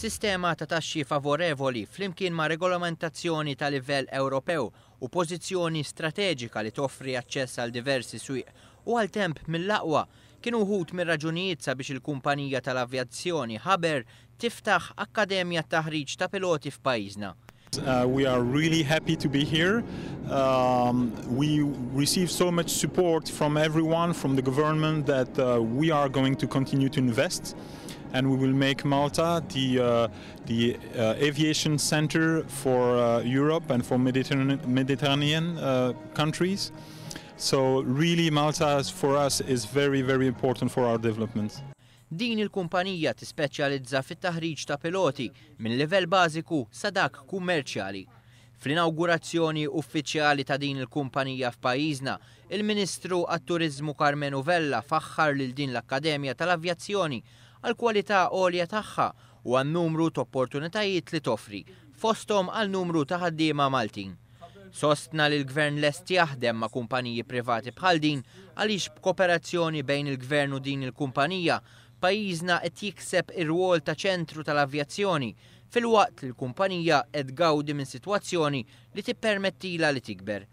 Sistema ta' taxxi favorevoli flimkien ma' regolamentazzjoni ta' livell Ewropew u pożizzjoni strateġika li toffri aċċess għal diversi swieq u għal temp mill-aqwa kienu wħud mir-raġunijiet sabiex il-kumpanija tal-avjazzjoni Haber tiftaħ akkademja taħriġ ta' piloti f'pajjiżna. We are really happy to be here. We receive so much support from everyone, from the government, that we are going to continue to invest, and we will make Malta the aviation center for Europe and for Mediterranean countries. So really Malta for us is very, very important for our development. Din il-kumpanija tispeċjalizza fit-taħriġ ta' piloti minn livell bażiku sa dak kummerċjali. Fl-inawgurazzjoni uffiċjali ta' din il-kumpanija f'pajjiżna, il-Ministru għat-Turiżmu Carmenu Vella faħħar lil din l-Akkademja tal-Avjazzjoni għal kwalità għolja tagħha u għan numru ta' opportunitajiet li toffri, fosthom għal numru ta' ħaddiema Maltin. Sostna li l-Gvern lest jaħdem ma' kumpaniji privati bħal din għaliex b'kooperazzjoni bejn il-Gvern u din il-kumpanija pajjiżna qed jikseb ir-rwol ta' ċentru tal-avjazzjoni filwaqt li l-kumpanija qed gawdi minn sitwazzjoni li tippermettila li tikber.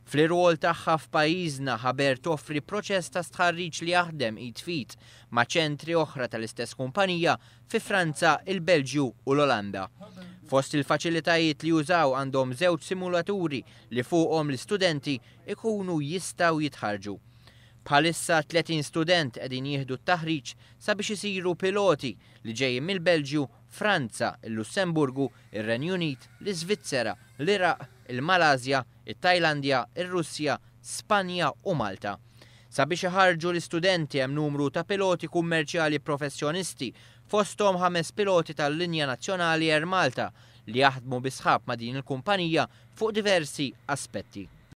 Fl-irwol tagħha f'pajjiżna Haber toffri proċess ta' stħarriġ li jaħdem id-fit ma' ċentri oħra tal-istess kumpanija fi Franza, il-Belġju u l-Olanda. Fost il-faċilitajiet li jużaw għandhom żewġ simulaturi li fuqhom l-istudenti ikunu jistgħu jitħarġu. Bħalissa 30 student qegħdin jieħdu t-taħriġ sabiex isiru piloti li ġejjin mill-Belġju, Franza, il-Lussemburgu, ir-Renju Unit, l-Iżvizzera, l-Iraq, il-Malasja, it-Tajlandja, ir-Russja, Spanja u Malta. Sabiex iħarġu l-istudenti hemm numru ta' piloti kummerċjali professjonisti fosthom 5 piloti tal-Linja Nazzjonali Air Malta li jaħdmu bi sħab ma' din il-kumpanija fuq diversi aspetti.